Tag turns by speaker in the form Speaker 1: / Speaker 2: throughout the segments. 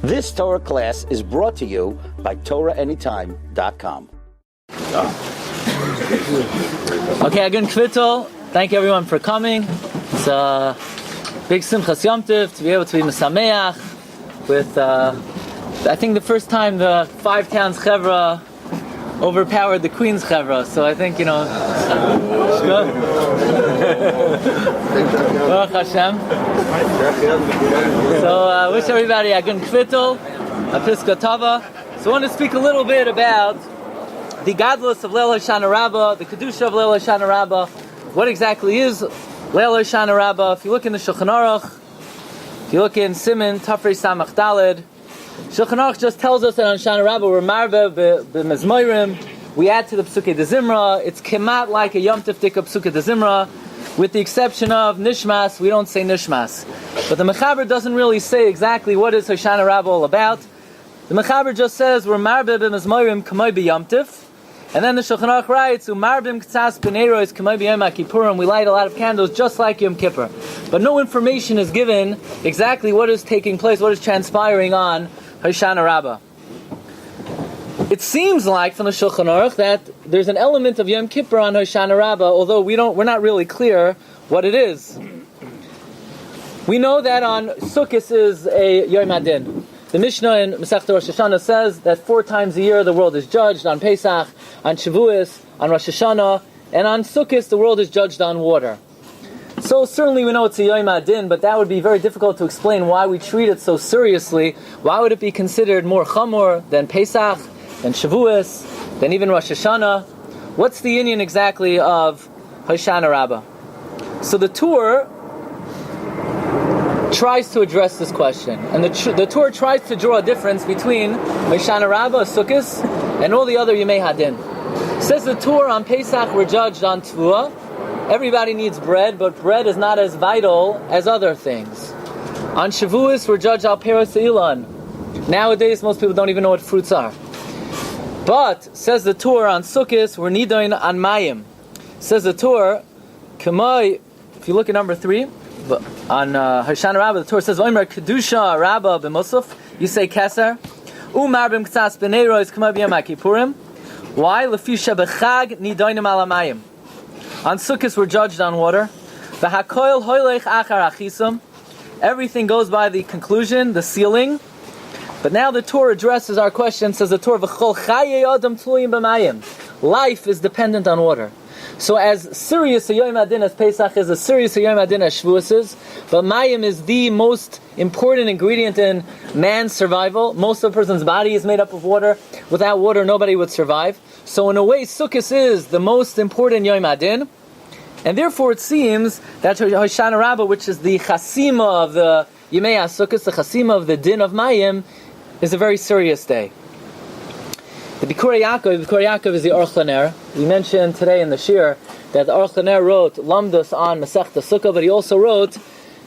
Speaker 1: This Torah class is brought to you by TorahAnytime.com.
Speaker 2: Okay, Agun Kvittel, thank you everyone for coming. It's a big Simchas Yom Tiv to be able to be Mesameach with, I think the first time the Five Towns Chevra overpowered the Queen's Chevra, so I think, Baruch Hashem. So wish everybody Agun Kvittel, a Piska Tava. So I want to speak a little bit about the godless of Leil Hoshana Rabbah, the Kedusha of Leil Hoshana Rabbah. What exactly is Leil Hoshana Rabbah? If you look in the Shulchan Aruch, if you look in Siman, Tafrei Samach Daled, Shulchan Aruch just tells us that on Hoshana Rabbah we're marve b'mezmoirim. We add to the Psukei de Zimra. It's kemat like a Yom Tif Dika Psukei de Zimra, with the exception of Nishmas. We don't say Nishmas. But the Mechaber doesn't really say exactly what is Hoshana Rabbah all about. The Mechaber just says we're marve b'mezmoirim kamoi b'Yom Tif. And then the Shulchan Aruch writes, "Umarbim k'tzas b'neiros k'may b'yom HaKippurim." We light a lot of candles just like Yom Kippur, but no information is given exactly what is taking place, what is transpiring on Hoshana Rabbah. It seems like from the Shulchan Aruch that there's an element of Yom Kippur on Hoshana Rabbah, although we're not really clear what it is. We know that on Sukkot is a Yom Adin. The Mishnah in Masechta Rosh Hashanah says that 4 times a year the world is judged, on Pesach, on Shavuos, on Rosh Hashanah, and on Sukkot the world is judged on water. So certainly we know it's a Yom Adin, but that would be very difficult to explain why we treat it so seriously. Why would it be considered more chamor than Pesach, than Shavuos, than even Rosh Hashanah? What's the inyan exactly of Hoshana Rabbah? So the Torah tries to address this question, and the Torah tries to draw a difference between Hoshana Rabbah, Sukkot, and all the other Yemei Hadin. Says the Torah, on Pesach we're judged on Teshuvah. Everybody needs bread, but bread is not as vital as other things. On Shavuos we're judged on purest ilan. Nowadays most people don't even know what fruits are. But, says the Torah, on Sukkot we're nidoin on mayim. Says the Torah, Kamai, if you look at number 3, on Hoshana Rabbah, the Torah says, "Omer kedusha Rabba b'musaf." You say keser. Umarbim k'tzas b'neiros k'may b'yom HaKippurim. Why? Lefisha b'chag nidoinim al hamayim. On Sukkot we're judged on water. V'hakoil hoilech achar achisum. Everything goes by the conclusion, the sealing. But now the Torah addresses our question. Says the Torah, "V'chol chayei adam tluyim b'mayim." Life is dependent on water. So as serious a Yom Adin as Pesach is, as serious a Yom Adin as Shavuos is, but mayim is the most important ingredient in man's survival. Most of a person's body is made up of water. Without water, nobody would survive. So in a way, Sukkot is the most important Yom Adin, and therefore it seems that Hoshana Rabbah, which is the chasima of the Yemei HaSukkot, the chasima of the din of mayim, is a very serious day. The Bikurei Yaakov is the Aruch LaNer. We mentioned today in the Shiur that the Aruch LaNer wrote Lamdus on Masechta Sukkah, but he also wrote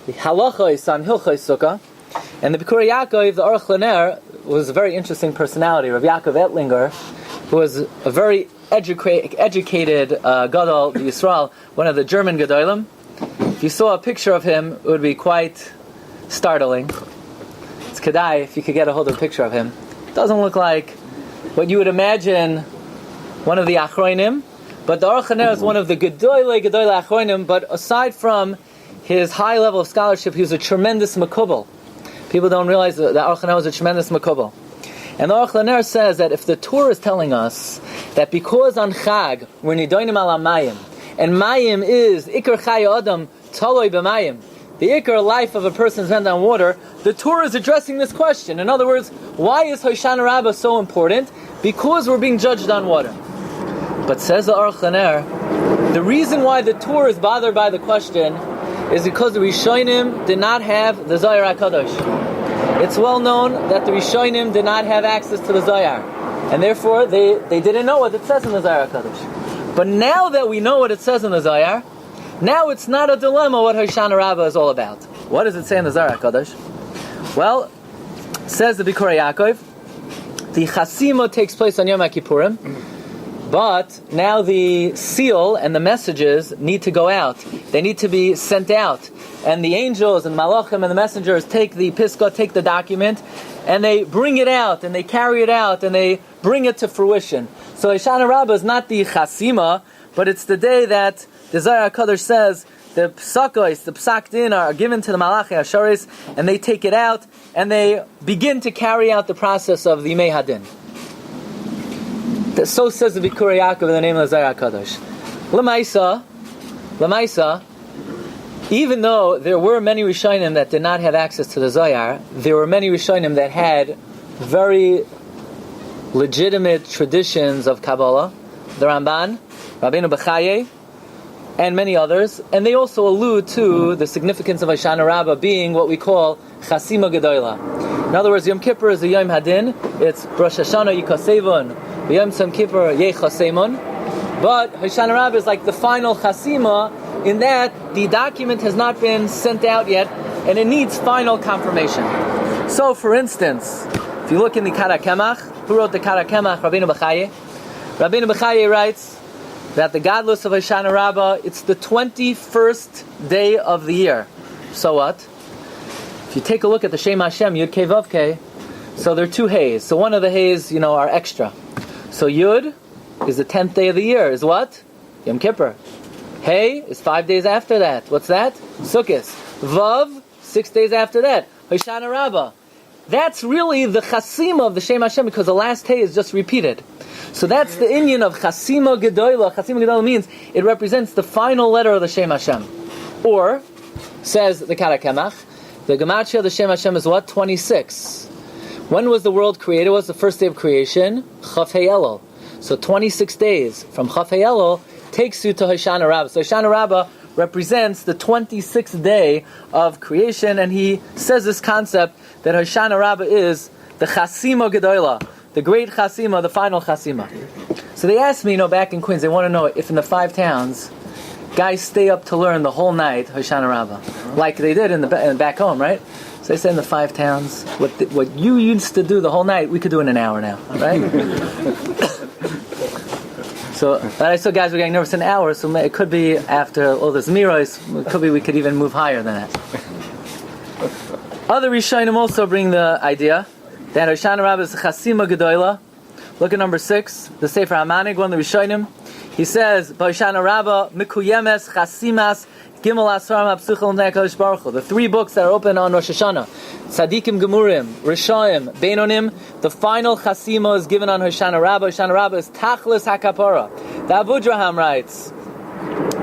Speaker 2: the Halachos on Hilchos Sukkah. And the Bikurei Yaakov, the Aruch LaNer, was a very interesting personality. Rabbi Yaakov Ettlinger, who was a very educated Gadol Yisrael, one of the German Gadolim. If you saw a picture of him, it would be quite startling. It's Kedai, if you could get a hold of a picture of him. It doesn't look like what you would imagine one of the Achronim, but the Aruch LaNer is one of the Gedolei Achronim, but aside from his high level of scholarship, he was a tremendous makubal. People don't realize that the Aruch LaNer was a tremendous makubal. And the Aruch LaNer says that if the Torah is telling us that because on Chag we're nidoinim al hamayim, and mayim is ikar chaya adam taloi b'mayim, the ikar life of a person is dependent on water, the Torah is addressing this question. In other words, why is Hoshana Rabbah so important? Because we're being judged on water. But says the Aruch LaNer, the reason why the Torah is bothered by the question is because the Rishonim did not have the Zohar HaKadosh. It's well known that the Rishonim did not have access to the Zohar, and therefore they didn't know what it says in the Zohar HaKadosh. But now that we know what it says in the Zohar, now it's not a dilemma what Hoshana Rabbah is all about. What does it say in the Zohar HaKadosh? Well, says the Bikurei Yaakov, the Chasima takes place on Yom Kippurim, but now the seal and the messages need to go out. They need to be sent out. And the angels and Malachim and the messengers take the Piska, take the document, and they bring it out, and they carry it out, and they bring it to fruition. So Hoshana Rabbah is not the chasima, but it's the day that the Zohar HaKadosh says the psakos, the psak din are given to the Malachi Asharis, and they take it out, and they begin to carry out the process of the Yimei Hadin. So says the Bikur Yaakov in the name of the Zohar HaKadosh. L'maisa, even though there were many Rishonim that did not have access to the Zohar, there were many Rishonim that had very legitimate traditions of Kabbalah, the Ramban, Rabbeinu Bechaye, and many others, and they also allude to the significance of Hoshana Rabbah being what we call Chasima Gedoyla. In other words, Yom Kippur is the Yom Hadin, it's Rosh Hashanah Yikasevon, Yom Tzom Kippur Yechasemon, but Hoshana Rabbah is like the final Chasima in that the document has not been sent out yet, and it needs final confirmation. So, for instance, if you look in the Kara Kemach, who wrote the Kara Kemach? Rabbeinu Bechaye. Rabbeinu Bechaye writes that the godless of Hoshana Rabbah, it's the 21st day of the year. So what? If you take a look at the Shem Hashem, Yud Kei Vav Kei, so there are two hays. So one of the hays, are extra. So Yud is the 10th day of the year. Is what? Yom Kippur. Hey is 5 days after that. What's that? Sukkot. Vav, 6 days after that. Hoshana Rabbah. That's really the chasima of the Shem Hashem, because the last hey is just repeated. So that's the inyan of Chasima Gedoyla. Chasima Gedoyla means it represents the final letter of the Shem Hashem. Or, says the Kara Kemach, the Gematria of the Shem Hashem is what? 26. When was the world created? What was the first day of creation? Chaf Hei Elul. So 26 days from Chaf Hei Elul takes you to Hoshana Rabbah. So Hoshana Rabbah represents the 26th day of creation, and he says this concept that Hoshana Rabbah is the Chasima Gedoyla, the great Chasima, the final Chasima. So they asked me, back in Queens, they want to know if in the 5 towns, guys stay up to learn the whole night Hoshana Rabbah, like they did in the back home, right? So they said in the 5 towns, what you used to do the whole night, we could do in an hour now, right? So I saw guys were getting nervous an hour, so it could be after all this miros, it could be we could even move higher than that. Other Rishonim also bring the idea that Hoshana Rabbah is Chasima Gedoyla. Look at number 6, the Sefer HaManig, one of the Rishonim. He says, Hoshana Rabbah, Mikuyemes, Chasimas, Gimel Asfarim HaPsuchel N'Hakadosh Baruch Hu. The 3 books that are open on Rosh Hashanah, Tzadikim Gemurim, Rishoim, Beinonim. The final Chasima is given on Hoshana Rabbah. Hoshana Rabbah is Tachlis HaKapara. The Avudraham writes,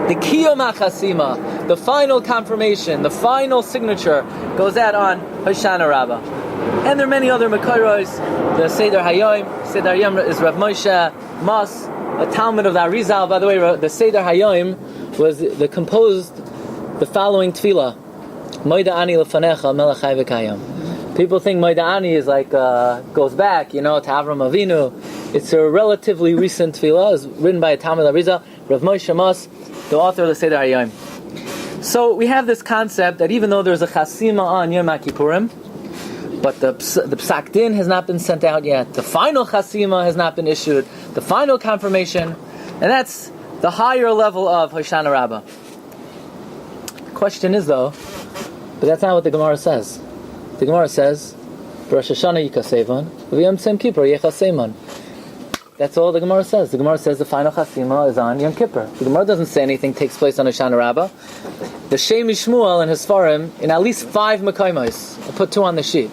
Speaker 2: the Kiyom HaChasima, the final confirmation, the final signature goes out on Hoshana Rabbah. And there are many other Mekayros. The Seder Hayoim. Seder Hayoim is Rav Moshe Mas, a Talmud of the Arizal. By the way, the Seder Hayoim was composed the following tefillah: Moida Ani Lefanecha Melech Chai V'Kayam. People think Moida Ani is like goes back, to Avram Avinu. It's a relatively recent tefillah. It's written by a Talmud of Arizal, Rav Moshe Mas, the author of the Seder Hayoim. So we have this concept that even though there's a chasima on Yom Kippurim, but the psak din has not been sent out yet. The final chasima has not been issued. The final confirmation, and that's the higher level of Hoshana Rabbah. The question is though, but that's not what the Gemara says. The Gemara says, Rosh Hashanah Yikasevon, V'Yom Tzom Kippur Yechasemon. That's all the Gemara says. The Gemara says the final chasima is on Yom Kippur. The Gemara doesn't say anything takes place on Hoshana Rabbah. The Shem Shmuel and his Farim, in at least 5 Mekayimos, I put 2 on the sheet.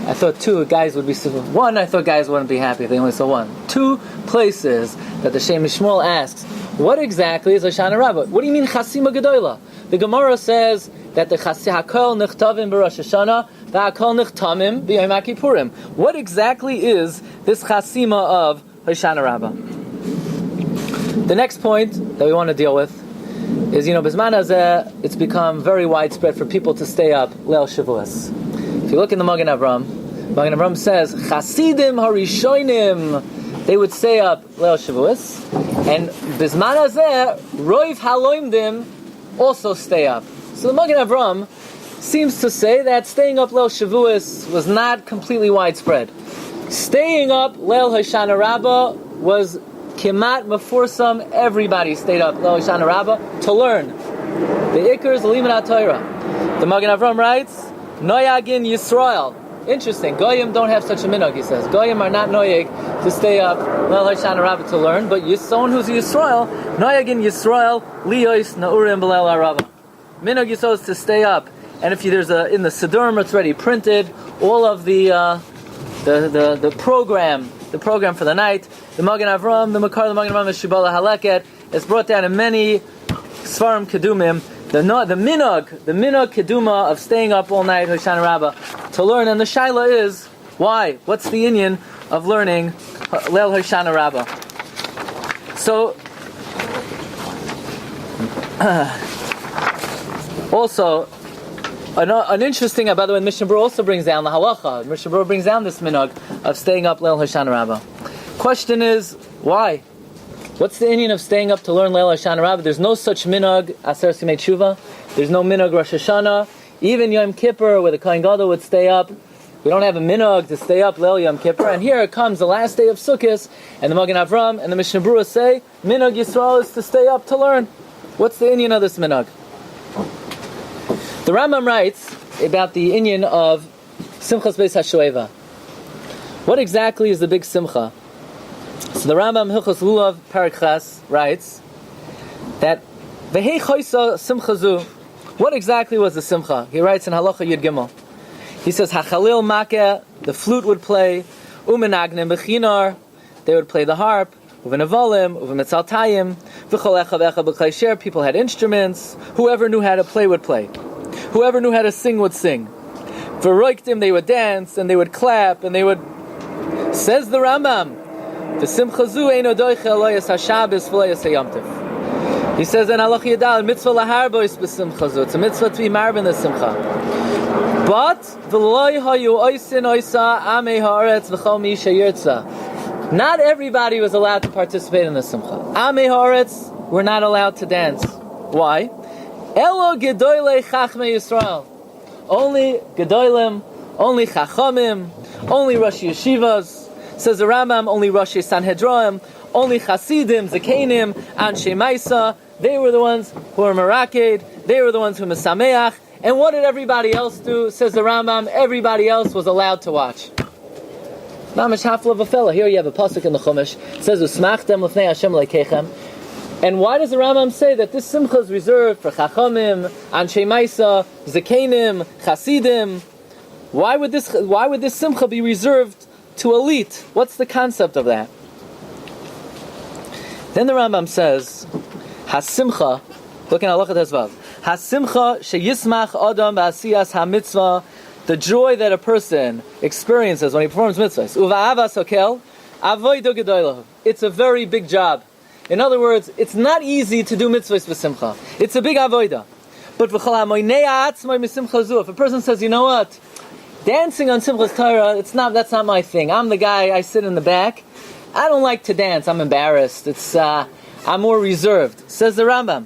Speaker 2: I thought 2 guys would be civil. 1, I thought guys wouldn't be happy if they only saw 1. 2 places that the Shem Shmuel asks, what exactly is Hoshana Rabbah? What do you mean Chasima Gedoyla? The Gemara says that the Hakol Nechtavim b'Rosh Hashanah, the Hakol Nechtamim b'Yom Kippurim. What exactly is this Chasima of Hoshana Rabbah? The next point that we want to deal with is, Bizman Hazeh, it's become very widespread for people to stay up Leil Shavuos. If you look in the Magen Avram says, Chasidim Harishonim, they would stay up Leil Shavuos, and Bizman Hazeh, Roiv Haloimdim, also stay up. So the Magen Avram seems to say that staying up Leil Shavuos was not completely widespread. Staying up Leil Hoshana Rabbah was Kimat Mefursam. Everybody stayed up Leil Hoshana Rabbah to learn. The Iker is Limud HaTorah. The Magen Avram writes, Noyagin Yisrael. interesting. Goyim don't have such a minhag, he says. Goyim are not noyeg to stay up Leil Hoshana Rabbah to learn, but someone who's Yisrael, noyeg in Yisrael, liyos na'urim b'leil ha'Rabbah. Minhag Yisrael is to stay up, and if there's in the Sidurim, it's already printed, all of the program for the night, the Magen Avram, the Makar, the Magen Avram, the Shibala Haleket, is brought down in many Svarim Kedumim. The minhag keduma of staying up all night Hoshana Rabbah to learn, and the shaila is why? What's the inyan of learning Leil Hoshana Rabbah? So, also an interesting, by the way, Mishnah Berurah also brings down the halacha. Mishnah Berurah brings down this minhag of staying up Leil Hoshana Rabbah. Question is why? What's the inyan of staying up to learn Leil Hoshana Rabbah? There's no such minhag Aser Simei Teshuvah. There's no minhag Rosh Hashanah. Even Yom Kippur, where the Kohen Gadol would stay up, we don't have a minhag to stay up Leil Yom Kippur. And here it comes the last day of Sukkot, and the Magen Avram and the Mishnah Berurah say minhag Yisrael is to stay up to learn. What's the inyan of this minhag? The Rambam writes about the inyan of Simchas Beis HaShoeva. What exactly is the big Simcha? So the Rambam Hilchos Lulav Perek Ches writes that Vehei Choisa Simcha Zu. What exactly was the Simcha? He writes in Halacha Yud Gimel. He says Hachalil Makeh, the flute would play, Umenagnim Bechinar, they would play the harp, Uvenavolim, Uvemetzaltayim, V'chol Echav Echav B'Klei Sher. People had instruments. Whoever knew how to play would play. Whoever knew how to sing would sing. V'roiktim, they would dance and they would clap and they would. Says the Rambam. The Simcha Zu eino doiche aloyas haShabbos v'loyas haYom. He says in Halach Yadal, mitzvah laharbois b'Simcha Zu. It's a mitzvah to be marvin in the Simcha. But v'loy hayu oisin oisa amei haaretz v'chol mi sheyirtza. Not everybody was allowed to participate in the Simcha. Amei haaretz were not allowed to dance. Why? Elo gedoylei chachmei Yisrael. Only gedolim, only chachamim, only Rosh Yeshivas. Says the Rambam, only Rosh Sanhedroim, only Chasidim, Zakenim, Anshe Maisa. They were the ones who were Meraked. They were the ones who were Mesameach. And what did everybody else do? Says the Rambam, everybody else was allowed to watch. Mamash hafla of a fella. Here you have a pasuk in the Chumash. It says, Usmachtem lefnei Hashem leikechem. And why does the Rambam say that this Simcha is reserved for Chachamim, Anshe Maisa, Zakenim, Chasidim? Why would this Simcha be reserved to elite? What's the concept of that? Then the Rambam says, Hasimcha, look in Halachat Hezvav, Hasimcha sheyismach adam ba'asiyas hamitzvah, the joy that a person experiences when he performs mitzvahs. Uva'avas hokel, avoido gedolahu. It's a very big job. In other words, it's not easy to do mitzvahs with simcha. It's a big avoida. But if a person says, you know what, dancing on Simchas Torah, that's not my thing. I'm the guy, I sit in the back. I don't like to dance. I'm embarrassed. I'm more reserved. Says the Rambam.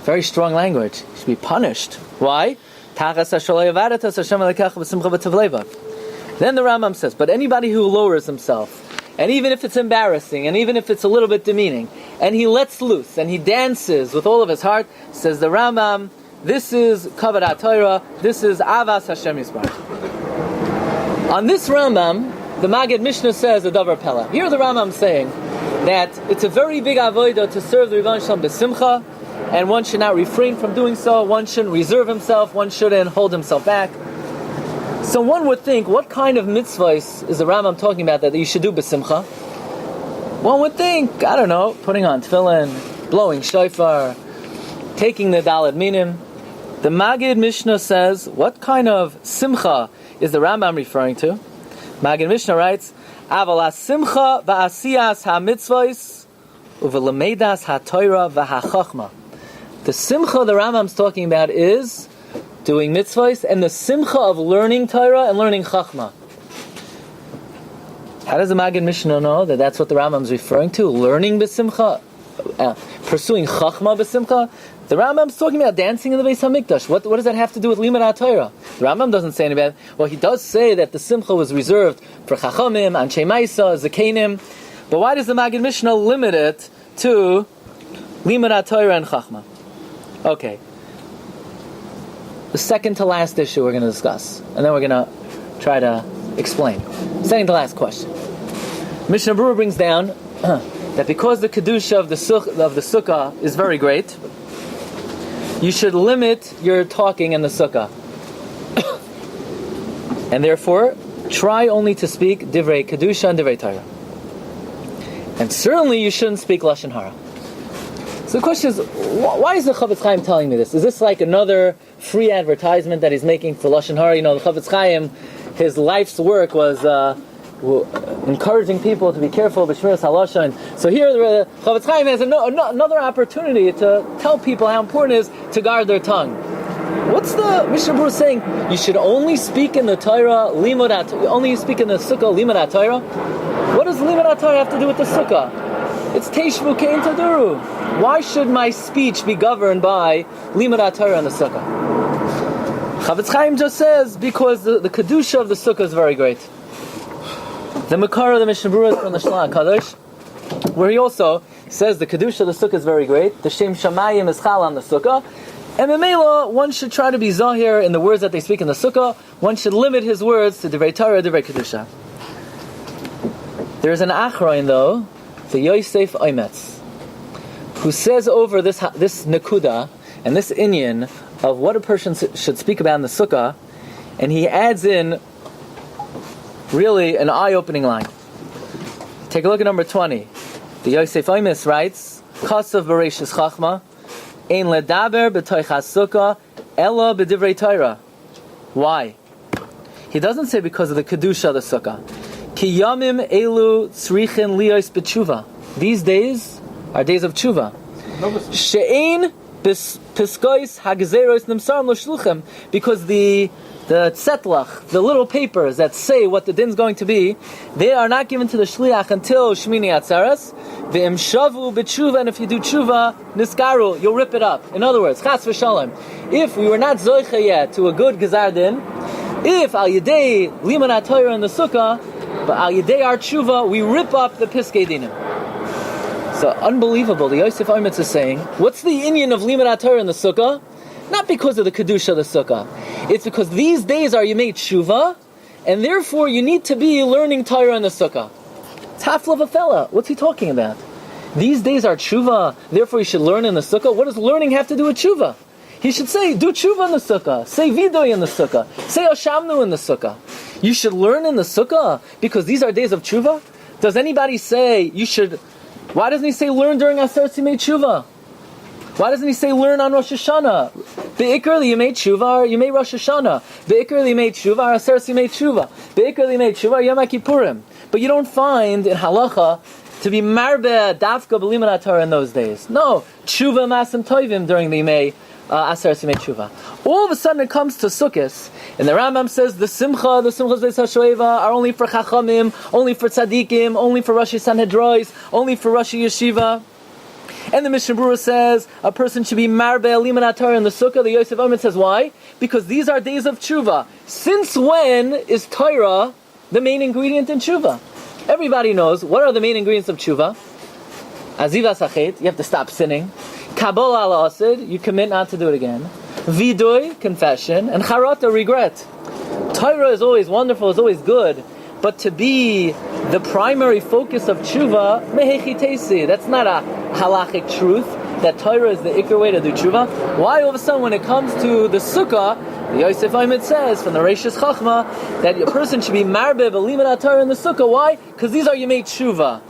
Speaker 2: Very strong language. He should be punished. Why? Then the Rambam says, but anybody who lowers himself, and even if it's embarrassing, and even if it's a little bit demeaning, and he lets loose, and he dances with all of his heart, says the Rambam, this is Kavod HaTorah, this is Avas Hashem Yisbarach. On this Rambam, the Maggid Mishnah says a Davar Pella. Here the Rambam saying that it's a very big avodah to serve the Rivan Shalom b'simcha, and one should not refrain from doing so, one shouldn't reserve himself, one shouldn't hold himself back. So one would think, what kind of mitzvahs is the Rambam talking about that you should do b'simcha? One would think, I don't know, putting on tefillin, blowing shofar, taking the Dalet Minim. The Maggid Mishnah says, what kind of simcha is the Rambam referring to? Maggid Mishnah writes, Aval simcha va'asiyas ha-mitzvahs u'v'lemedas ha-Torah v'ha-chachma. The simcha the Rambam's talking about is doing mitzvahs, and the simcha of learning Torah and learning chachma. How does the Maggid Mishnah know that that's what the Rambam's referring to? Learning b'simcha? Pursuing chachma b'simcha? The Rambam's talking about dancing in the Beis HaMikdash. What does that have to do with Limud HaTorah? The Rambam doesn't say anything about it. Well, he does say that the simcha was reserved for chachamim, anshe maisa, zakenim. But why does the Maggid Mishnah limit it to Limud HaTorah and chachma? Okay. The second to last issue we're going to discuss, and then we're going to try to explain. Second to last question. Mishnah Berurah brings down that because the kedusha of the sukkah is very great, you should limit your talking in the sukkah, and therefore try only to speak divrei kedusha and divrei Torah. And certainly you shouldn't speak lashon hara. So the question is, why is the Chofetz Chaim telling me this? Is this like another free advertisement that he's making for lashon hara? You know, the Chofetz Chaim, his life's work was encouraging people to be careful of B'shmiras HaLashon. So here the Chofetz Chaim has another opportunity to tell people how important it is to guard their tongue. What's the Mishnah Berurah saying? You should only speak in the Torah, only speak in the Sukkah, limud HaTorah? What does limud HaTorah have to do with the Sukkah? It's Teshuvah Kein Taduru. Why should my speech be governed by limud HaTorah in the Sukkah? Chofetz Chaim just says, because the kedusha of the Sukkah is very great. The Makar of the Mishnah Berurah is from the Shulchan Kadosh, where he also says the kedusha of the Sukkah is very great. The Shem Shamayim is chal on the Sukkah. And Memela, one should try to be zahir in the words that they speak in the Sukkah. One should limit his words to divrei Torah, divrei kedusha. There's an achroin though, the Yosef Oimetz, who says over this nekuda and this inyan of what a person should speak about in the Sukkah, and he adds in really an eye-opening line. Take a look at number 20. The Yosef Oimetz writes, Kasav Bereshis Chachma, Ein ledaber b'toich ha-sukkah, ela b'divrei Torah. Why? He doesn't say because of the kedusha of the Sukkah. Ki yamim elu tzrichin liyos b'teshuvah. These days are days of teshuvah. She'ein piskois hagzeros nimsarim l'shluchem, because the tzetlach, the little papers that say what the din's going to be, they are not given to the shliach until Shmini Atzeres. Ve'im shavu b'teshuvah, and if you do teshuvah, niskaru, you'll rip it up. In other words, chas v'shalom, if we were not zoicha yet to a good gezar din, if al yedei limud HaTorah in the sukkah, but al yedei our teshuvah, we rip up the piskei dinim. So unbelievable. The Yosef Oimetz is saying, what's the inyan of limud HaTorah in the sukkah? Not because of the kedusha of the sukkah. It's because these days are Yemei Teshuvah, and therefore you need to be learning Torah in the sukkah. It's half of a fella. What's he talking about? These days are Teshuvah, therefore you should learn in the sukkah. What does learning have to do with Teshuvah? He should say, do Teshuvah in the sukkah. Say Vidoy in the sukkah. Say Oshamnu in the sukkah. You should learn in the sukkah because these are days of Teshuvah. Does anybody say you should... Why doesn't he say learn during Aseret Yemei Teshuvah? Why doesn't he say learn on Rosh Hashanah? Be'ikr Yemei Teshuvah, Yemei Rosh Hashanah. Be'ikr Yemei Teshuvah, Aseret Yemei Teshuvah. Be'ikr Yemei Teshuvah, Yom Kippurim. But you don't find in halacha to be marbe dafka b'limud HaTorah in those days. No, Teshuvah masim toivim during the Yemei Aseret Yemei Teshuvah. All of a sudden it comes to Sukkot, and the Rambam says the Simchas Beis HaShoeva are only for Chachamim, only for Tzadikim, only for Rashi Sanhedrois, only for Rashi Yeshiva. And the Mishnah Berurah says a person should be marbe limud HaTorah in the sukkah. The Yosef Oimetz says why? Because these are days of teshuvah. Since when is Torah the main ingredient in teshuvah? Everybody knows what are the main ingredients of teshuvah. Azivas hachet, you have to stop sinning. Kabbalah al asid, you commit not to do it again. Vidoy, confession, and charata, regret. Torah is always wonderful, is always good, but to be the primary focus of teshuvah, mehechi teisi, that's not a halachic truth, that Torah is the ikar way to do teshuvah. Why all of a sudden when it comes to the sukkah, the Yosef Oimetz says from the Reishis Chachma that a person should be marbe b'limud HaTorah in the sukkah. Why? Because these are Yemei Teshuvah.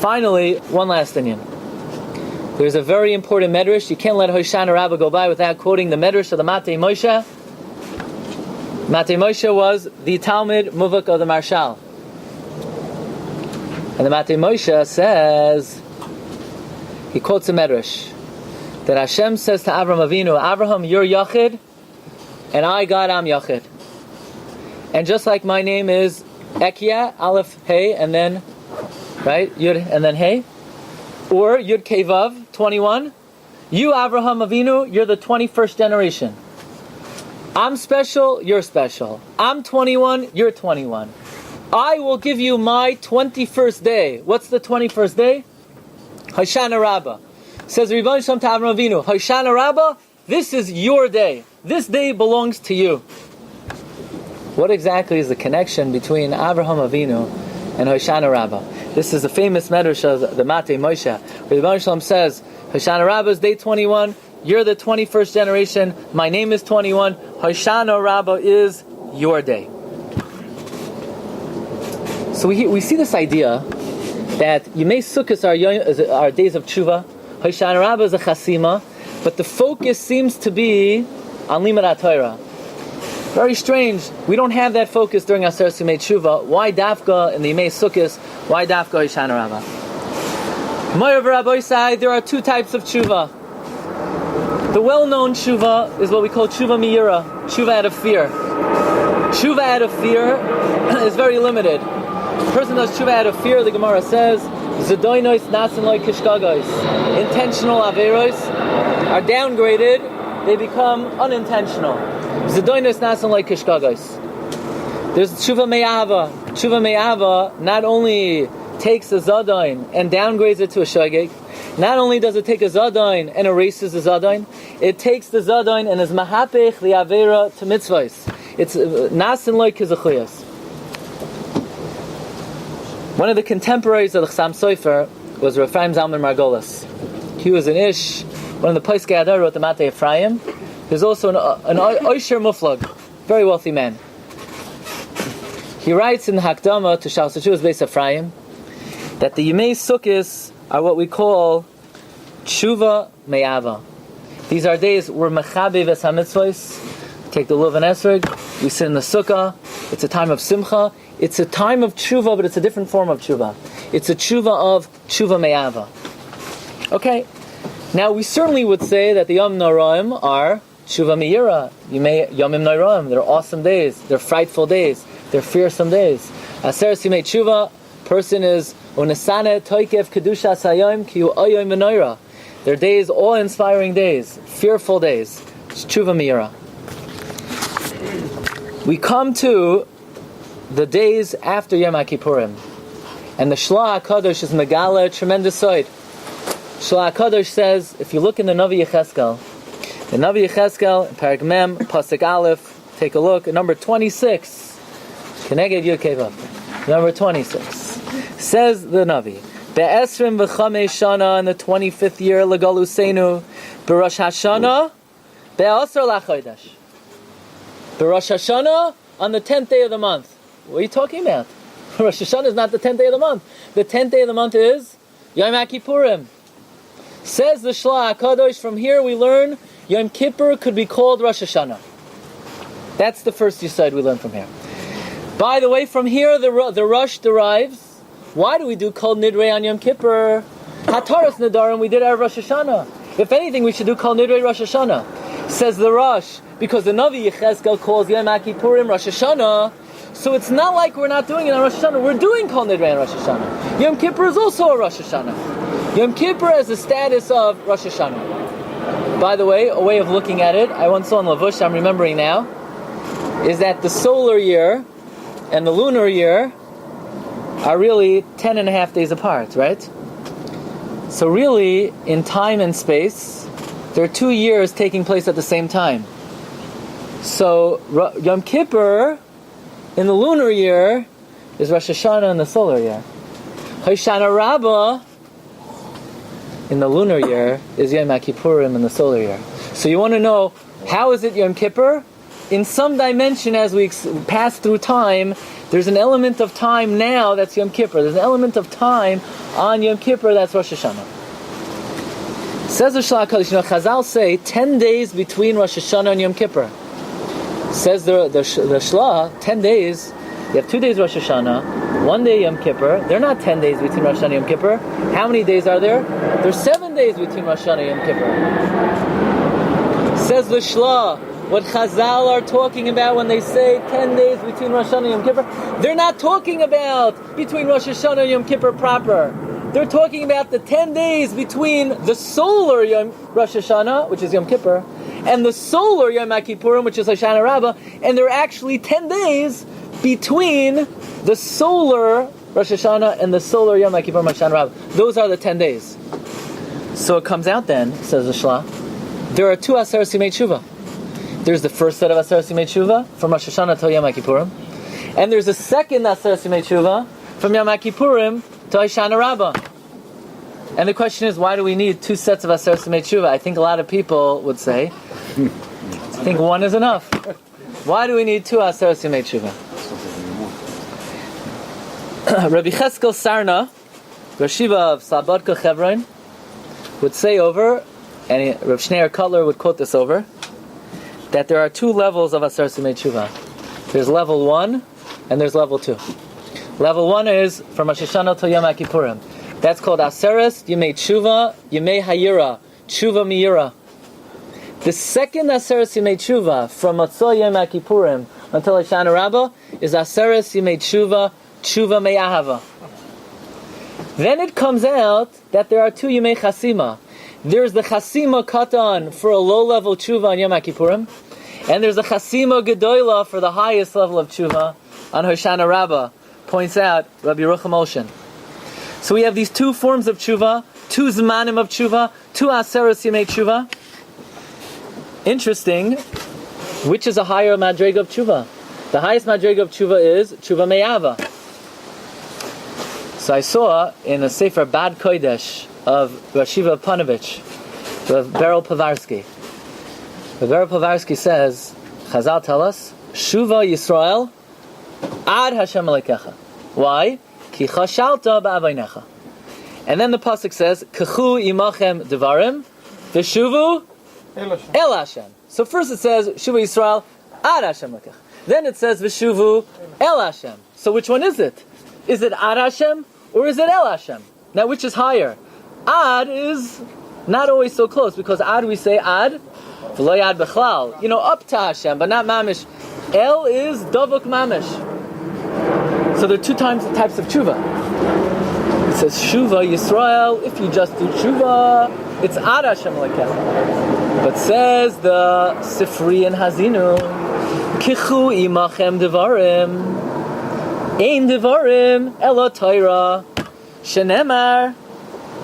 Speaker 2: Finally, one last inyan. There's a very important medrash. You can't let Hoshana Rabba go by without quoting the medrash of the Matei Moshe. Matei Moshe was the Talmud Muvak of the Marshal. And the Matei Moshe says, he quotes a medrash, that Hashem says to Avraham Avinu, Avraham, you're Yachid, and I, God, I'm Yachid. And just like my name is Ekia, Aleph, Hey, and then, right, Yud, and then Hey, or Yud Kevav, 21, you, Avraham Avinu, you're the 21st generation. I'm special, you're special. I'm 21, you're 21. I will give you my 21st day. What's the 21st day? Hoshana Rabba. Says Rebbeinu Shalom to Avram Avinu, Hoshana Rabba, this is your day. This day belongs to you. What exactly is the connection between Avraham Avinu and Hoshana Rabba? This is a famous medrash of the Matei Moshe, where Rebbeinu Shalom says, Hoshana Rabba is day 21, you're the 21st generation, my name is 21, Hoshana Rabba is your day. So we see this idea that Yemei Sukkot are days of Teshuvah, Hoshana Rabba is a chasima, but the focus seems to be on Limud Torah. Very strange. We don't have that focus during Aseret Yemei Teshuvah. Why dafka in the Yemei Sukkot? Why dafka Hoshana Rabba? Meir v'Rabbi side, there are two types of Teshuvah. The well-known Teshuvah is what we call Teshuvah Meira, Teshuvah out of fear. Teshuvah out of fear is very limited. The person does Teshuvah out of fear, the Gemara says, Zedoinos nasin loy kishkagos. Intentional averos are downgraded, they become unintentional. Zedoinos nasin loy kishkagos. There's Teshuvah Me'ava. Teshuvah Me'ava not only takes a Zadain and downgrades it to a Shageg, not only does it take a Zadain and erases the Zadain, it takes the Zadain and is Mahapech the Avera to mitzvahs. It's nasin loy kizachuyas. One of the contemporaries of the Chassam Sofer was Raphaim Zalman Margolis. He was an Ish, one of the Posei Hadar wrote the Matei Ephraim. He was also an Oisher Muflag, very wealthy man. He writes in the Hakdama to Shal Teshuva's Beis Ephraim that the Yemei Sukkos are what we call Teshuvah Me'ava. These are days where Mechabe Ves HaMitzvos, take the Luv and Esrog, we sit in the Sukkah, it's a time of Simcha, it's a time of Teshuvah, but it's a different form of Teshuvah. It's a Teshuvah of Teshuvah Me'ava. Okay, now we certainly would say that the Yom Noraim are Teshuvah Me'ira, Yomim Noraim, they're awesome days, they're frightful days, they're fearsome days. Aseret Yemei Teshuvah, person is Unesane Toikev Kedusha Sayom Ki Oyoim Menorah. They're days, awe-inspiring days, fearful days. It's Teshuvah Me'ira. We come to the days after Yom Kippurim, and the Shla HaKadosh is Megala, a tremendous side. Shla HaKadosh says, if you look in the Navi Yecheskel, in Parag Mem, Pasuk Aleph, take a look at number 26. Keneged Yukevav. Number 26. Says the Navi, Be'esrim v'chamei shana, in the 25th year, L'galuseinu, B'Rosh Hashana, Be'asar l'chodesh. B'Rosh Hashana, on the 10th day of the month. What are you talking about? Rosh Hashanah is not the 10th day of the month. The 10th day of the month is Yom Kippurim. Says the Shla HaKadosh, from here we learn Yom Kippur could be called Rosh Hashanah. That's the first yesod we learn from here. By the way, from here the Rosh derives. Why do we do Kol Nidrei on Yom Kippur? Hataras Nadarim, we did our Rosh Hashanah. If anything, we should do Kol Nidrei Rosh Hashanah. Says the Rosh, because the Navi Yecheskel calls Yom Kippurim Rosh Hashanah, so it's not like we're not doing it on Rosh Hashanah. We're doing Kol Nidrei on Rosh Hashanah. Yom Kippur is also a Rosh Hashanah. Yom Kippur has the status of Rosh Hashanah. By the way, a way of looking at it, I once saw in Lavush, I'm remembering now, is that the solar year and the lunar year are really 10 and a half days apart, right? So really, in time and space, there are 2 years taking place at the same time. So Yom Kippur in the lunar year is Rosh Hashanah in the solar year. Hoshana Rabba in the lunar year is Yom Kippurim in the solar year. So you want to know, how is it Yom Kippur? In some dimension, as we pass through time, there's an element of time now that's Yom Kippur. There's an element of time on Yom Kippur that's Rosh Hashanah. Says the Shla HaKadosh, Chazal say 10 days between Rosh Hashanah and Yom Kippur. Says the Shla, 10 days, you have 2 days Rosh Hashanah, 1 day Yom Kippur. They're not 10 days between Rosh Hashanah and Yom Kippur. How many days are there? There's 7 days between Rosh Hashanah and Yom Kippur. Says the Shla, what Chazal are talking about when they say 10 days between Rosh Hashanah and Yom Kippur, they're not talking about between Rosh Hashanah and Yom Kippur proper. They're talking about the 10 days between the solar Rosh Hashanah, which is Yom Kippur, and the solar Yom Kippurim, which is Hoshana Rabba, and there are actually 10 days between the solar Rosh Hashanah and the solar Yom Kippurim Hoshana Rabba. Those are the 10 days. So it comes out then, says the Shla, there are two Aseres Yimei Teshuvah. There's the first set of Aseres Yimei Teshuvah from Rosh Hoshana to Yom Kippurim, and there's a second Aseres Yimei Teshuvah from Yom Kippurim to Hoshana Rabba. And the question is, why do we need two sets of Aseres Yimei Teshuvah? I think a lot of people would say, I think one is enough. Why do we need two Aseres Yimei Teshuvah? Rabbi Cheskel Sarna, Rashiva of Slabodka Chevron, would say over, and Rav Shneur Cutler would quote this over, that there are two levels of Aseres Yimei Teshuvah. There's level 1 and there's level 2. Level 1 is from Rosh Hashanah to Yom Kippurim. That's called Aseres Yimei Teshuvah, Yimei Hayira, Teshuvah Meira. The second Aseres Yimei Teshuvah from Matzah Yom Kippurim until Hoshana Rabba is Aseres Yimei Teshuvah, Teshuvah Me'ahava. Then it comes out that there are two Yimei Chasima. There's the Chasima Katan for a low-level Teshuvah on Yom Kippurim, and there's the Chasima Gedoyla for the highest level of Teshuvah on Hoshana Rabba, points out Rabbi Yehuda HaNasi. So we have these two forms of Teshuvah, two Zmanim of Teshuvah, two Aseres Yimei Teshuvah. Interesting, which is a higher Madrega of Teshuvah? The highest Madrega of Teshuvah is Teshuvah Me'ava. So I saw in a Sefer Bad Kodesh of Rashiva Panovich, the Beryl Povarsky. The Beryl Povarsky says, Chazal tell us, Shuva Yisrael ad Hashem Alekecha. Why? Ki chashalta ba'avaynecha. And then the pasuk says, Kechu imachem devarim, v'shuvu el Hashem. So first it says, Shuva Yisrael ad Hashem Alekecha. Then it says, v'shuvu el Hashem. So which one is it? Is it ad Hashem or is it el Hashem? Now which is higher? Ad is not always so close, because ad we say ad, v'lo yad b'chlal, up to Hashem, but not mamish. El is davuk mamish. So there are two types of tshuva. It says Shuva Yisrael. If you just do tshuva, it's ad Hashem Alekecha. But says the Sifri and Hazinu, Kichu imachem devarim, ein devarim ela Torah, shenemar.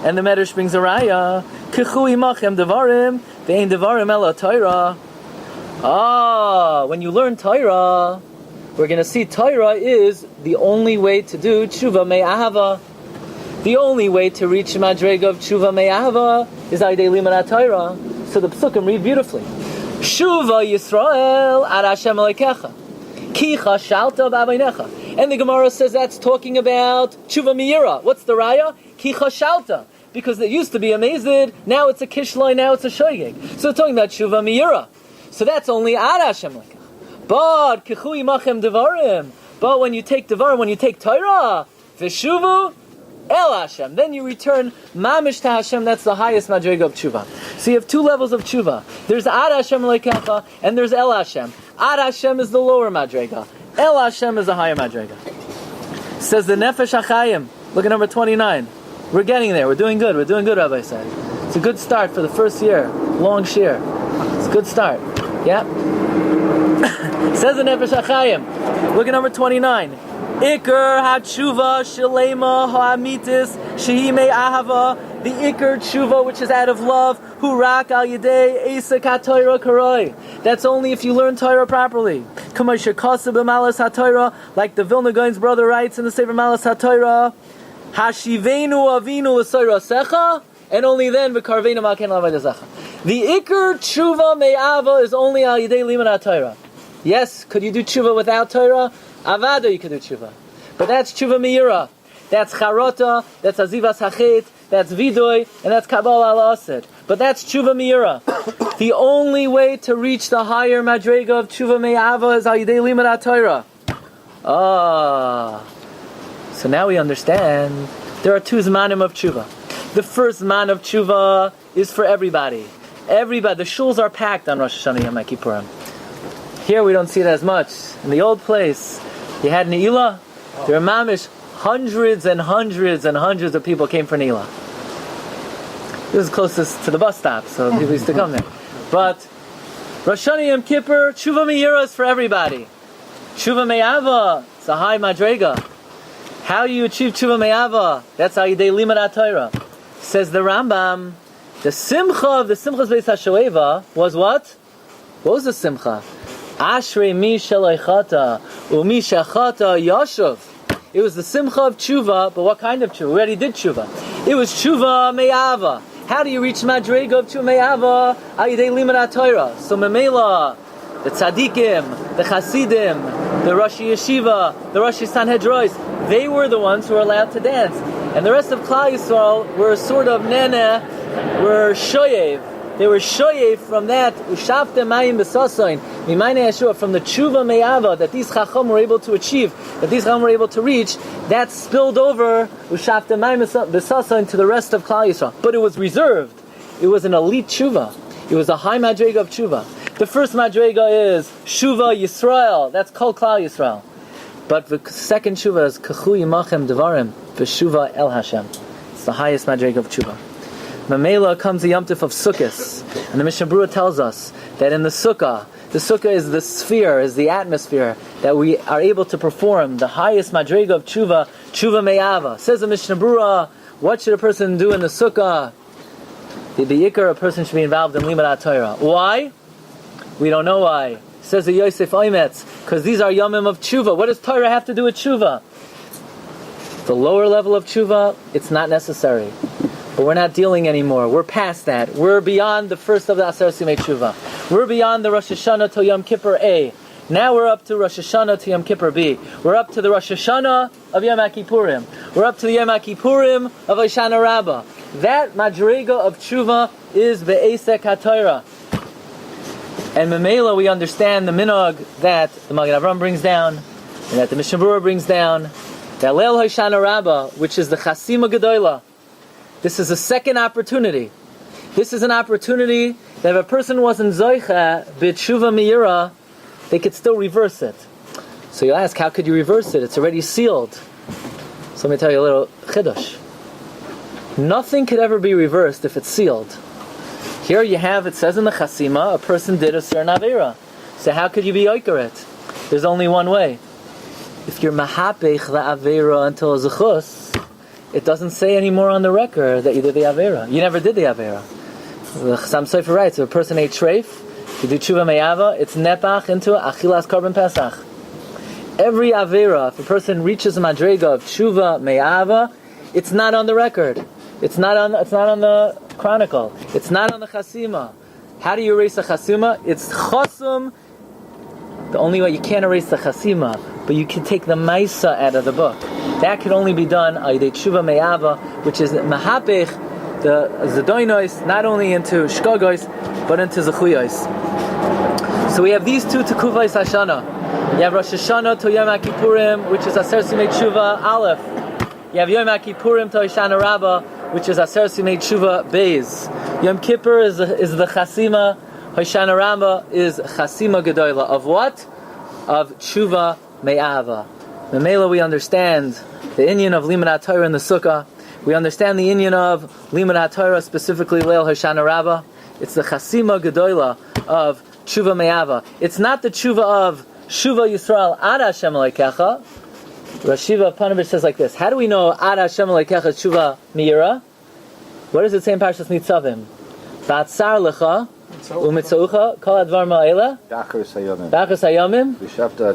Speaker 2: And the Medrash brings a raya, Kichu imachem devarim, ve'ein devarim ela Torah. When you learn Torah, we're going to see Torah is the only way to do Teshuvah Me'ahava. The only way to reach Madrega of Teshuvah Me'ahava is Aydei Limanat Torah. So the Psukim read beautifully. Shuva Yisrael ad Hashem Alekecha, Ki chashalta b'avaynecha. And the Gemara says that's talking about Teshuvah Meira. What's the raya? Ki chashalta. Because it used to be a Mezid, now it's a Kishloi, now it's a Shoygeg. So it's talking about Teshuvah Meira. So that's only ad Hashem Alekecha. But Kechu imachem devarim. But when you take devarim, when you take Torah, v'shuvu el Hashem, then you return mamish to Hashem. That's the highest madrega of tshuva. So you have two levels of tshuva. There's ad Hashem lekecha and there's el Hashem. Ad Hashem is the lower madrega. El Hashem is the higher madrega. Says the Nefesh HaChaim. Look at number 29. We're getting there. We're doing good. We're doing good, Rabbi said. It's a good start for the first year. Long shir. It's a good start. Yeah. Says the Nefesh HaChaim. Look at number 29. Iker hatshuva shalema ha'amitis shehi me'ahava. The Iker tshuva, which is out of love, hurak al yedei esak ha'torah karoi. That's only if you learn Torah properly. Chumash shekasa b'malas ha'torah, like the Vilna Gaon's brother writes in the Sefer Malas ha'torah, hashivenu avinu l'soira secha, and only then v'karvenu ma'ken l'avadezecha. The Iker tshuva me'ava is only al yedei liman ha'torah. Yes, could you do tshuva without Torah? Avada, you could do tshuva. But that's tshuva meira. That's charota, that's azivas hachet, that's vidoy, and that's kabbalah al asid. But that's tshuva meira. The only way to reach the higher madrega of tshuva me'ava is al yidei limud Torah. So now we understand there are two zmanim of tshuva. The first zman of tshuva is for everybody. Everybody. The shuls are packed on Rosh Hashanah Yom Kippurim. Here we don't see it as much. In the old place, you had Ne'ilah. There were mamish, hundreds and hundreds and hundreds of people came for Ne'ilah. This is closest to the bus stop, so people used to come there. But Rosh Hashanah Yom Kippur, Teshuvah Meira is for everybody. Teshuvah Me'ava, it's a high madrega. How do you achieve Teshuvah Me'ava? That's how you day limud Torah. Says the Rambam, The simcha of the Simchas Beis HaShoeva was what? What was the simcha? Ashrei mi sheloichata umi shechata yashuv. It was the simcha of tshuva, but what kind of tshuva? We already did tshuva. It was tshuva me'ava. How do you reach madrega of tshuva me'ava? Ayidei limud Torah. So memela, the tzaddikim, the chasidim, the Rosh Yeshiva, the Rosh Sanhedrois, they were the ones who were allowed to dance. And the rest of Klal Yisrael were sort of nene, were shoyev. They were shoyev from that ushavte mayim b'sasayin mimayne Yeshua, from the tshuva me'ava that these chacham were able to achieve, that these chacham were able to reach. That spilled over ushavte mayim b'sasayin to the rest of Klal Yisrael. But it was reserved. It was an elite tshuva. It was a high madrega of tshuva. The first madrega is Shuva Yisrael. That's called Klal Yisrael. But the second tshuva is Kachu Yimachem Devarim v'Shuva El Hashem. It's the highest madrega of tshuva. Mamela comes the Yom Tif of Sukkot, and the Mishnah Berurah tells us that in the Sukkah is the sphere, is the atmosphere that we are able to perform the highest madrega of tshuva me'ava. Says the Mishnah Berurah, what should a person do in the Sukkah? The Yikar, a person should be involved in limud Torah. Why? We don't know why. Says the Yosef Oimetz, because these are yomim of tshuva. What does Torah have to do with tshuva? The lower level of tshuva, it's not necessary. But we're not dealing anymore. We're past that. We're beyond the first of the Aser Simei Tshuva. We're beyond the Rosh Hashanah to Yom Kippur A. Now we're up to Rosh Hashanah to Yom Kippur B. We're up to the Rosh Hashanah of Yom Kippurim. We're up to the Yom Kippurim of Hoshana Rabba. That madrega of tshuva is Be'esek HaTorah. And Memela, we understand the minog that the Maggid Avram brings down, and that the Mishnah Berurah brings down, that Leil Hoshana Rabba, which is the Chasima Gedola. This is a second opportunity. This is an opportunity that if a person wasn't Zoicha b'tshuva meira, they could still reverse it. So you'll ask, how could you reverse it? It's already sealed. So let me tell you a little chiddush. Nothing could ever be reversed if it's sealed. Here you have, it says in the Chasima, a person did a certain Aveira. So how could you be Oiker it? There's only one way. If you're Mahapech la Aveira until a Zechus, it doesn't say anymore on the record that you did the Aveira. You never did the Aveira. The Chassam Sofer writes, if a person ate treif, you do tshuva me'ava, it's nepach into achilas korban pesach. Every Aveira, if a person reaches a madrega of tshuva me'ava, it's not on the record. It's not on the chronicle. It's not on the chasima. How do you erase the chasima? It's chasum. The only way, you can't erase the chasima, but you can take the maisa out of the book. That can only be done ayidei tshuva me'ava, which is mahapech the zedoinos, not only into shkogos, but into zechuyos. So we have these two tekuvos Hashana. You have Rosh Hashanah to Yom Kippurim, which is Aser Simei Tshuva Aleph. You have Yom Kippurim to Hoshana Rabba, which is Aser Simei Tshuva Beis. Yom Kippur is the Chasima. Hoshana Rabba is Chasima Gedola. Of what? Of Tshuva Me'ava. Memela, we understand the inyan of limud Torah in the Sukkah. We understand the inyan of limud Torah, specifically Leil Hoshana Rabba. It's the Chasima Gedola of Tshuva Me'ava. It's not the Tshuva of Shuva Yisrael Ad Hashem Elokecha. Rashiva Panovich says like this: how do we know Ad Hashem Elokecha is Tshuva Meira? What does it say in Parshas Nitzavim? Batzar lecha umitzaucha kol advar ma'ela dachas hayomim v'shavta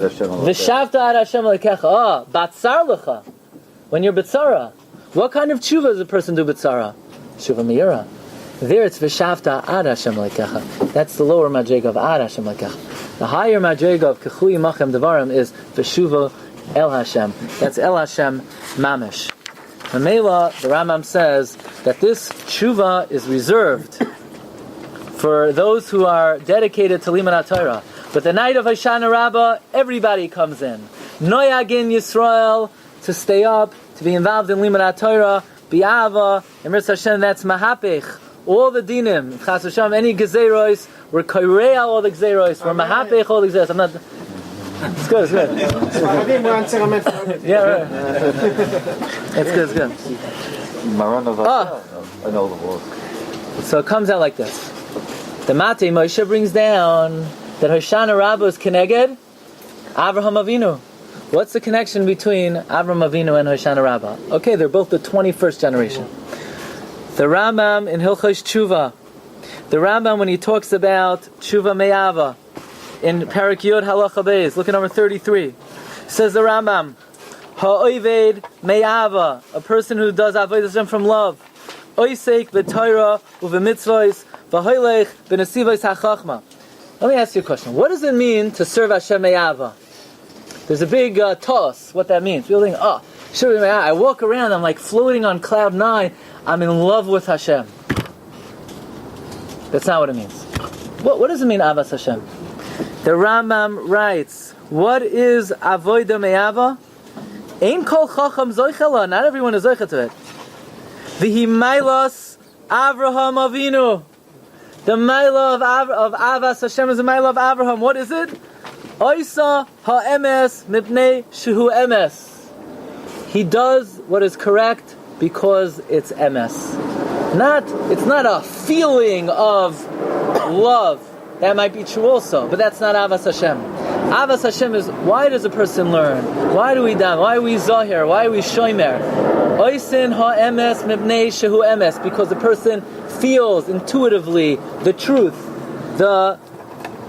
Speaker 2: ad Hashem Elokecha. Batzar lecha. When you're Batzara, what kind of tshuva does a person do Batzara? Tshuva Meira. There it's v'shavta ad Hashem Elokecha. That's the lower madrega of ad Hashem Elokecha. The higher madrega of Kachu Yimachem Devarim is v'shuva El Hashem. That's El Hashem Mamish. Mamela, the Rambam says that this tshuva is reserved for those who are dedicated to limud Torah. But the night of Hoshana Rabbah, everybody comes in. Noyagin Yisrael, to stay up, to be involved in limud Torah, bi'ava, and Mirz Hashem, that's mahapech. All the dinim, Chas Hashem, any gezeros, we're korea all the gezeros, we're mahapech all the gezeros. I'm not... It's good, it's good. Yeah, right. It's good, it's good.
Speaker 3: I know the word.
Speaker 2: So it comes out like this. The Mate Moshe brings down that Hoshana Rabbah is Keneged Avraham Avinu. What's the connection between Avraham Avinu and Hoshana Rabbah? Okay, they're both the 21st generation. The Rambam in Hilchos Teshuvah, the Rambam when he talks about Teshuvah Me'ava, in Parak Yod Halacha Beis, look at number 33, says the Rambam, Ha'oived Me'ava, a person who does Avodah Hashem from love, Oisek v'Torah u'v'mitzvos v'hoilech b'nesivos ha'chachma. Let me ask you a question. What does it mean to serve Hashem Me'ava? There's a big toss, what that means. People think, Shiurim Me'ava. I walk around, I'm like floating on cloud 9, I'm in love with Hashem. That's not what it means. What does it mean, Avas Hashem? The Rambam writes, what is Avodah Me'ava? Ein kol chacham zoichela. Not everyone is zoicha to it. V'hi mailas Avraham Avinu. The maila of Avas Hashem is the maila of Avraham. What is it? Oisa ha'emes mipnei shehu emes. He does what is correct because it's emes. It's not a feeling of love. That might be true also, but that's not Avas Hashem. Avas Hashem is, why does a person learn? Why do we daven? Why are we zahir? Why are we shomer? Oisin ha'emes mibnei shehu emes, because the person feels intuitively the truth, the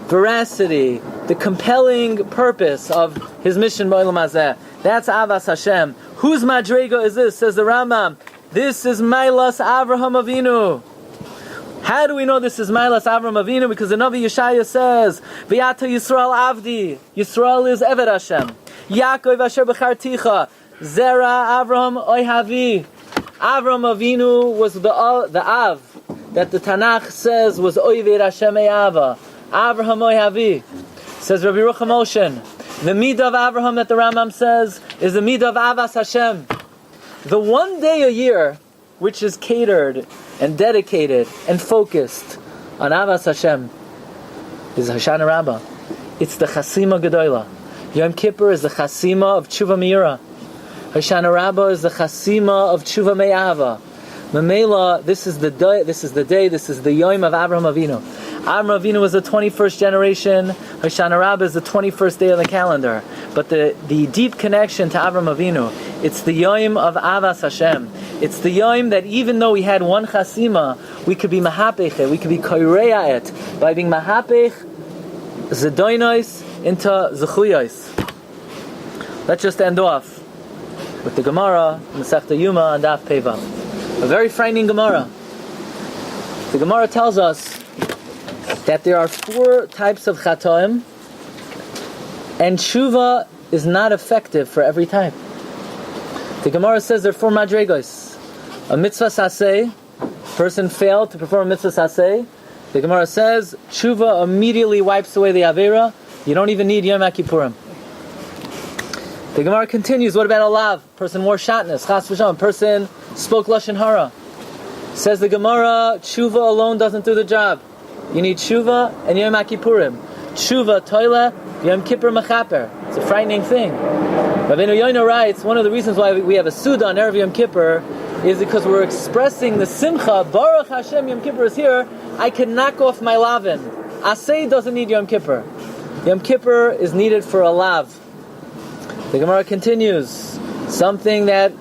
Speaker 2: veracity, the compelling purpose of his mission b'olam hazeh. That's Avas Hashem. Whose madrega is this? Says the Rambam. This is Mailas Avraham Avinu. How do we know this is Mailas Avraham Avinu? Because the Navi Yeshaya says, V'yata Yisrael Avdi. Yisrael is Eved Hashem. Yaakov Asher B'charticha. Zera Avraham Oihavi. Avraham Avinu was the Av that the Tanakh says was Oived Hashem E'ava. Avraham Oihavi. Says Rabbi Rucham Oshen. The Midah of Avraham that the Rambam says is the Midah of Avas Hashem. The one day a year which is catered and dedicated and focused on Avas Hashem is Hoshana Rabba. It's the Chasima Gedola. Yom Kippur is the Chasima of Teshuvah Meira. Hoshana Rabba is the Chasima of Teshuvah Me'ava. Mamela, this is the day, this is the Yom of Avraham Avinu. Avraham Avinu was the 21st generation. Hoshana Rabbah is the 21st day of the calendar. But the deep connection to Avraham Avinu, it's the Yom of Avas Hashem. It's the Yom that even though we had one Chasima, we could be Mahapech, we could be Koireya it, by being Mahapech, Zedoinois into Zechuyos. Let's just end off with the Gemara, Masechta Yuma, and Daf Peva. A very frightening Gemara. The Gemara tells us that there are 4 types of chatoim, and Teshuvah is not effective for every type. The Gemara says there are 4 madregos. A mitzvah saseh, person failed to perform a mitzvah saseh. The Gemara says Teshuvah immediately wipes away the avera. You don't even need Yom Kippurim. The Gemara continues, what about a lav? Person wore shatnez, chas v'shalom. Person spoke lashon hara. Says the Gemara, Teshuvah alone doesn't do the job. You need Teshuvah and Yom Kippurim. Teshuvah, toilet, Yom Kippur mechaper. It's a frightening thing. Rabbi Meir writes, one of the reasons why we have a Suda on Erev Yom Kippur is because we're expressing the Simchat. Baruch Hashem, Yom Kippur is here. I can knock off my lavin. Asay doesn't need Yom Kippur. Yom Kippur is needed for a lav. The Gemara continues, something that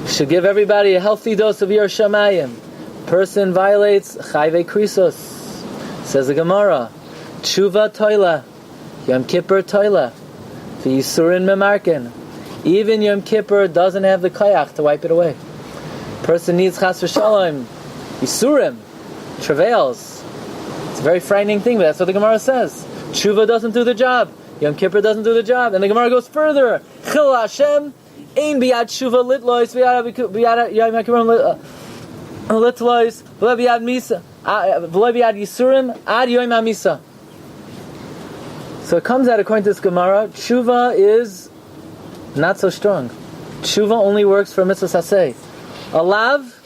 Speaker 2: should give everybody a healthy dose of Yer Shamayim. Person violates Chayve Krisos. Says the Gemara, Teshuvah toila, Yom Kippur toila, V'yisurin memarkin. Even Yom Kippur doesn't have the kayach to wipe it away. Person needs chas v'shalom, Yisurim, travails. It's a very frightening thing, but that's what the Gemara says. Teshuvah doesn't do the job. Yom Kippur doesn't do the job. And the Gemara goes further. Chil Hashem, ein biyad Teshuvah litlois, biyad Yom Kippurim litlois, v'lo biyad misa, v'lo biyad Yisurim, ad Yom HaMisa. So it comes out, according to this Gemara, Teshuvah is not so strong. Teshuvah only works for mitzvah saseh. A lav,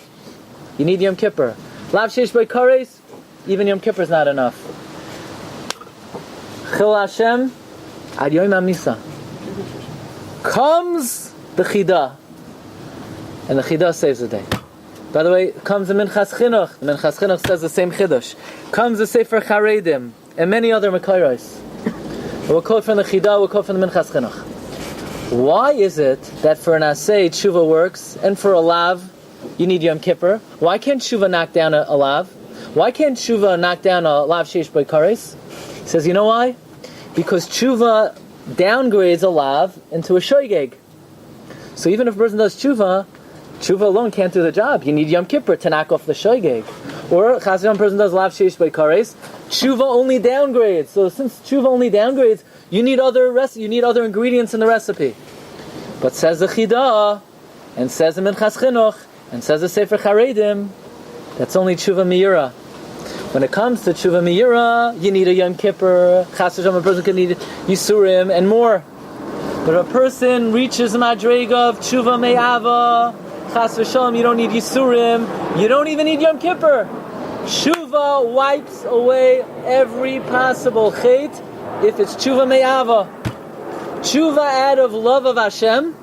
Speaker 2: you need Yom Kippur. Lav sheish by kares, even Yom Kippur is not enough. Chil Hashem, ad Yom HaMisa. Comes the Chidah, and the Chidah saves the day. By the way, comes the Minchas Chinuch. The Minchas Chinuch says the same Chiddush. Comes the Sefer Charedim, and many other Mekayros. We'll quote from the Chidah, we'll quote from the Minchas Chinuch. Why is it that for an Asay Teshuvah works, and for a Lav you need Yom Kippur. Why can't Teshuvah knock down a lav? Why can't Teshuvah knock down a lav sheish b'kares? He says, you know why? Because Teshuvah downgrades a lav into a shoygeg. So even if a person does Teshuvah alone can't do the job. You need Yom Kippur to knock off the shoygeg. Or chas v'shalom, person does lav sheish b'kares. Teshuvah only downgrades. So since Teshuvah only downgrades, you need other ingredients in the recipe. But says the Chidah, and says the Minchas Chinuch, and says the Sefer Charedim, that's only Teshuvah Meira. When it comes to Teshuvah Meira, you need a Yom Kippur. Chas v'shalom, a person can need Yisurim and more. But if a person reaches the Madrega of Teshuvah Me'ava, Chas v'shalom, you don't need Yisurim, you don't even need Yom Kippur. Teshuvah wipes away every possible chait if it's Teshuvah Me'ava. Teshuvah out of love of Hashem.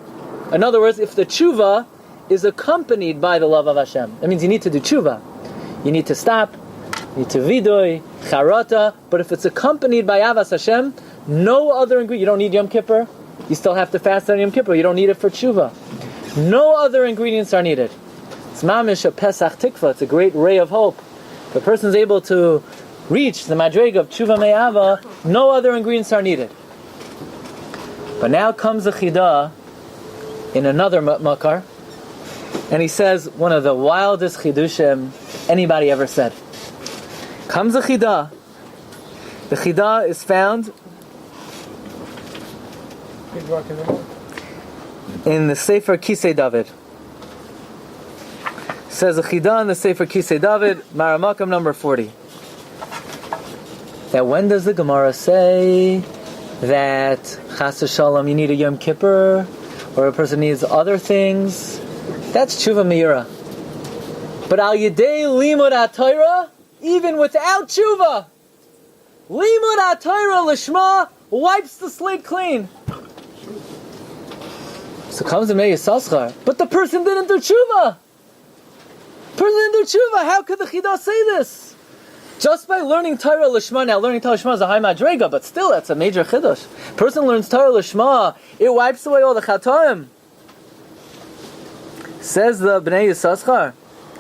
Speaker 2: In other words, if the Teshuvah is accompanied by the love of Hashem, that means you need to do Teshuvah. You need to stop, you need to vidoy, charata, but if it's accompanied by Avas Hashem, no other ingredient, you don't need Yom Kippur, you still have to fast on Yom Kippur, you don't need it for Teshuvah. No other ingredients are needed. It's mamish a Pesach Tikva, it's a great ray of hope. If a person is able to reach the Madrega of Teshuvah Me'ava, no other ingredients are needed. But now comes the Chidah in another makar, and he says one of the wildest chidushim anybody ever said. Comes the Chidah. The Chidah is found in the Sefer Kisei David. Says the Chidah in the Sefer Kisei David, Maramakam number 40. That when does the Gemara say that Chas v'shalom you need a Yom Kippur, or a person needs other things? That's Teshuvah Meira. But al yedei limud HaTorah, even without Teshuvah, limud HaTorah lishma wipes the slate clean. So comes the Meir Saschar, but the person didn't do Teshuvah. How could the Chidah say this? Just by learning Torah Lishma, now learning Torah Lishma is a high madrega, but still that's a major chiddush. Person learns Torah Lishma, it wipes away all the chatoim. Says the Bnei Yissaschar,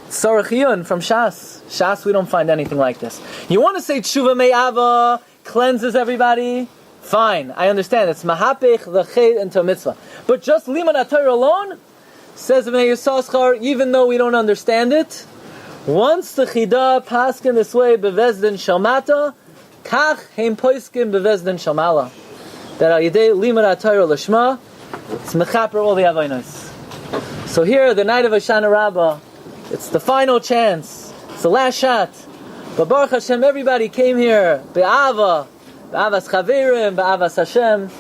Speaker 2: Sarachiyun from Shas. Shas, we don't find anything like this. You want to say Teshuvah Me'ava cleanses everybody? Fine, I understand. It's mahapech the chet into a mitzvah. But just Liman HaTorah alone, says the Bnei Yissaschar, even though we don't understand it, once the Chidah paskin this way bevezdin shalmata, kach heim poiskin bevezdin shalmala. That al yedei limud HaTorah lishma, it's mechaper all the avainos. So here, the night of Hoshana Rabba, it's the final chance. It's the last shot. But Baruch Hashem, everybody came here be'ava, be'avas chaverim, be'avas Hashem,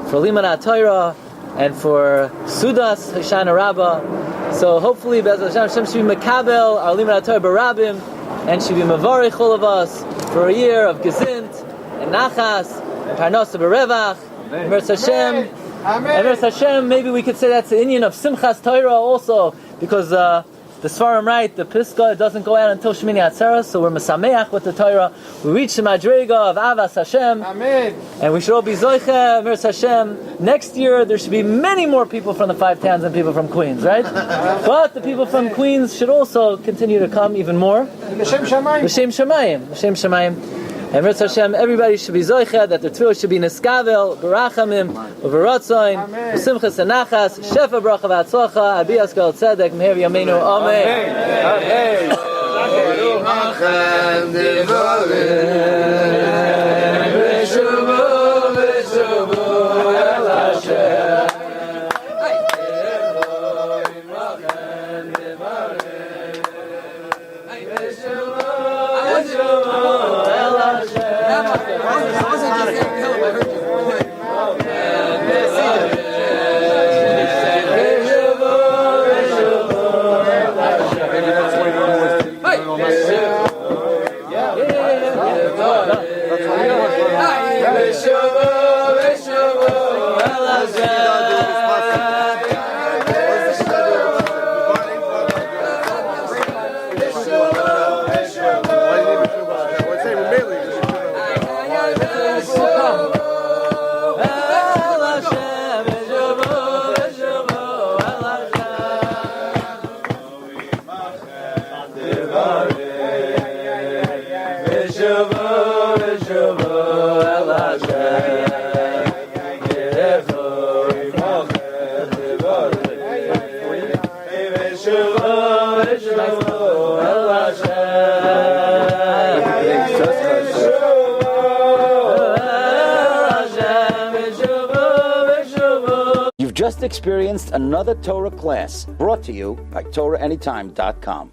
Speaker 2: for limud HaTorah and for Sudas Hoshana Rabba. So hopefully, Be'ez Hashem should be Mekabel, our Limud HaTorah Barabim, and should be Mavarich all of us for a year of Gezint, and Nachas, and Parnasa Berevach, and Merz Hashem. And Merz Hashem, maybe we could say that's the Indian of Simchas Torah also, because the Svarim write, the Piska doesn't go out until Shemini Atzeres, so we're Mesameach with the Torah. We reach the Madrega of Avas Hashem, Amen. And we should all be Zoiche, Merz Hashem. Next year, there should be many more people from the 5 towns than people from Queens, right? But the people from Queens should also continue to come even more. L'shem Shamayim. And Merz Hashem, everybody should be Zoiche, that the Tefillah should be Neskavel, Barachamim, Uveratzoin, Simchas and Nachas, Shefa Bracha V'Atzlacha, Abiyas Gal Tzedek, Meher Yameinu, Amen.
Speaker 1: You've just experienced another Torah class brought to you by TorahAnytime.com.